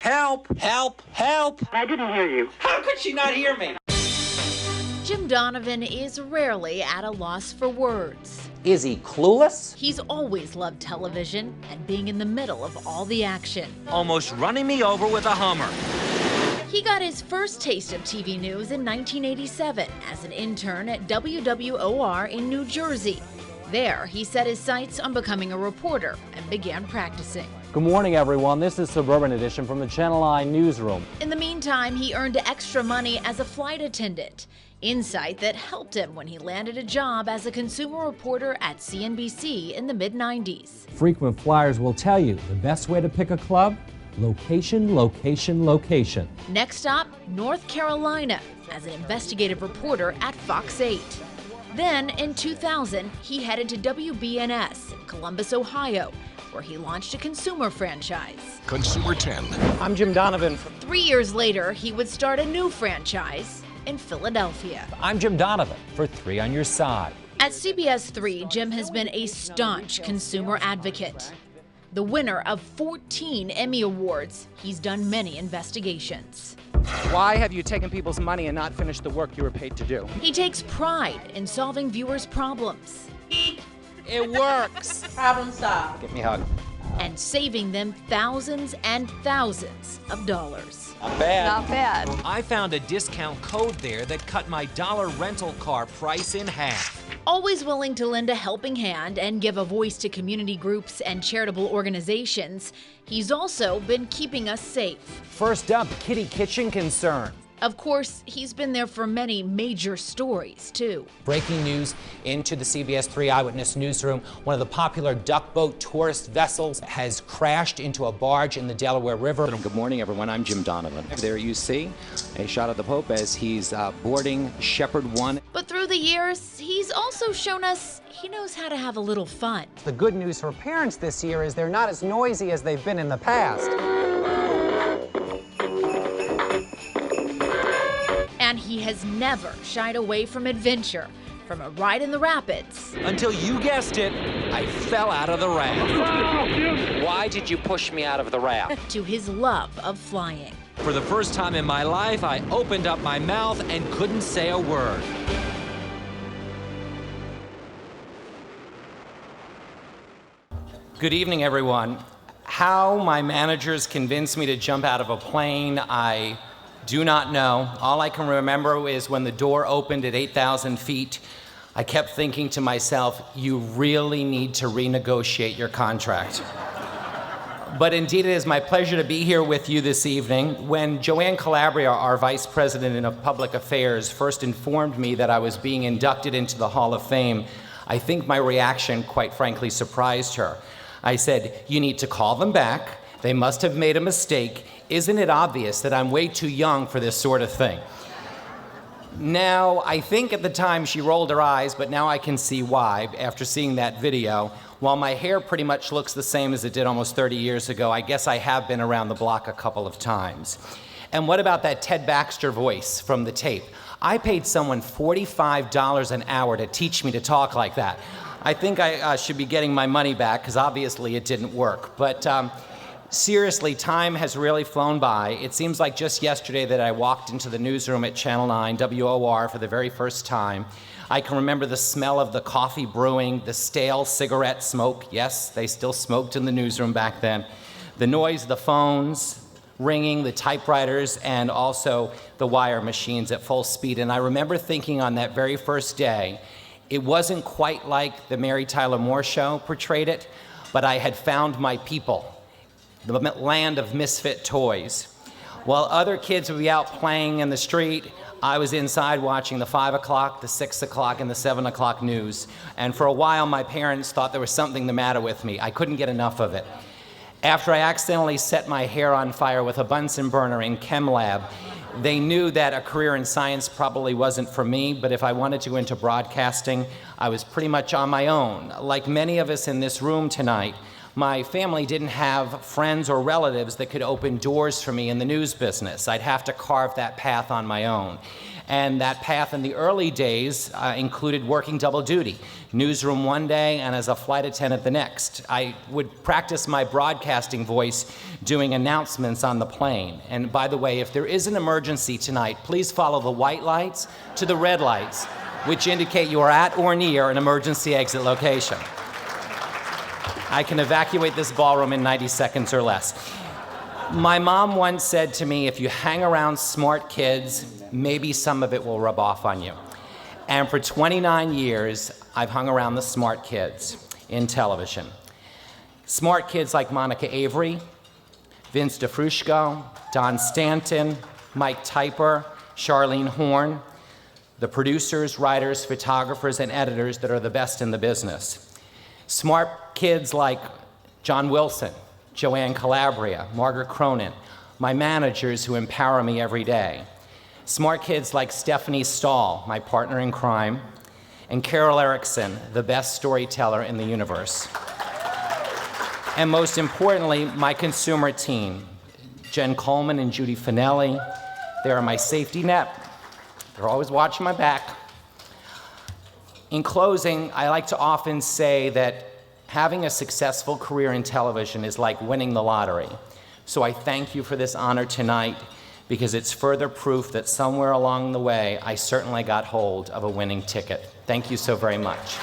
Help! Help! Help! I didn't hear you. How could she not hear me? Jim Donovan is rarely at a loss for words. Is he clueless? He's always loved television and being in the middle of all the action. Almost running me over with a Hummer. He got his first taste of TV news in 1987 as an intern at WWOR in New Jersey. There, he set his sights on becoming a reporter and began practicing. Good morning, everyone. This is Suburban Edition from the Channel 9 newsroom. In the meantime, he earned extra money as a flight attendant, insight that helped him when he landed a job as a consumer reporter at CNBC in the mid-90s. Frequent flyers will tell you the best way to pick a club: location, location, location. Next stop, North Carolina, as an investigative reporter at Fox 8. Then, in 2000, he headed to WBNS in Columbus, Ohio, where he launched a consumer franchise. Consumer 10. I'm Jim Donovan. 3 years later, he would start a new franchise in Philadelphia. I'm Jim Donovan for 3 on Your Side. At CBS 3, Jim has been a staunch consumer advocate. The winner of 14 Emmy Awards, he's done many investigations. Why have you taken people's money and not finished the work you were paid to do? He takes pride in solving viewers' problems It works. Problem solved. Give me a hug. and saving them thousands and thousands of dollars. Not bad. Not bad. I found a discount code there that cut my dollar rental car price in half. Always willing to lend a helping hand and give a voice to community groups and charitable organizations, he's also been keeping us safe. First up, kitty kitchen concern. Of course, he's been there for many major stories, too. Breaking news into the CBS 3 Eyewitness newsroom. One of the popular duck boat tourist vessels has crashed into a barge in the Delaware River. Good morning, everyone. I'm Jim Donovan. There you see a shot of the Pope as he's boarding Shepherd 1. But through the years, he's also shown us he knows how to have a little fun. The good news for parents this year is they're not as noisy as they've been in the past. And he has never shied away from adventure, from a ride in the rapids. Until you guessed it, I fell out of the raft. Why did you push me out of the raft? To his love of flying. For the first time in my life, I opened up my mouth and couldn't say a word. Good evening, everyone. How my managers convinced me to jump out of a plane, I do not know. All I can remember is when the door opened at 8,000 feet, I kept thinking to myself, you really need to renegotiate your contract. But indeed, it is my pleasure to be here with you this evening. When Joanne Calabria, our Vice President of Public Affairs, first informed me that I was being inducted into the Hall of Fame, I think my reaction, quite frankly, surprised her. I said, you need to call them back. They must have made a mistake. Isn't it obvious that I'm way too young for this sort of thing? Now, I think at the time she rolled her eyes, but now I can see why after seeing that video. While my hair pretty much looks the same as it did almost 30 years ago, I guess I have been around the block a couple of times. And what about that Ted Baxter voice from the tape? I paid someone $45 an hour to teach me to talk like that. I think I should be getting my money back because obviously it didn't work. But seriously, time has really flown by. It seems like just yesterday that I walked into the newsroom at Channel 9, WOR, for the very first time. I can remember the smell of the coffee brewing, the stale cigarette smoke. Yes, they still smoked in the newsroom back then. The noise of the phones ringing, the typewriters, and also the wire machines at full speed. And I remember thinking on that very first day, it wasn't quite like the Mary Tyler Moore Show portrayed it, but I had found my people. The land of misfit toys. While other kids would be out playing in the street, I was inside watching the 5 o'clock, the 6 o'clock, and the 7 o'clock news. And for a while, my parents thought there was something the matter with me. I couldn't get enough of it. After I accidentally set my hair on fire with a Bunsen burner in chem lab, they knew that a career in science probably wasn't for me, but if I wanted to go into broadcasting, I was pretty much on my own. Like many of us in this room tonight, My family didn't have friends or relatives that could open doors for me in the news business. I'd have to carve that path on my own. And that path in the early days included working double duty, newsroom one day and as a flight attendant the next. I would practice my broadcasting voice doing announcements on the plane. And by the way, if there is an emergency tonight, please follow the white lights to the red lights, which indicate you are at or near an emergency exit location. I can evacuate this ballroom in 90 seconds or less. My mom once said to me, if you hang around smart kids, maybe some of it will rub off on you. And for 29 years, I've hung around the smart kids in television. Smart kids like Monica Avery, Vince DeFrusco, Don Stanton, Mike Typer, Charlene Horn, the producers, writers, photographers, and editors that are the best in the business. Smart kids like John Wilson, Joanne Calabria, Margaret Cronin, my managers who empower me every day. Smart kids like Stephanie Stahl, my partner in crime, and Carol Erickson, the best storyteller in the universe. And most importantly, my consumer team, Jen Coleman and Judy Finelli. They are my safety net. They're always watching my back. In closing, I like to often say that having a successful career in television is like winning the lottery. So I thank you for this honor tonight, because it's further proof that somewhere along the way, I certainly got hold of a winning ticket. Thank you so very much.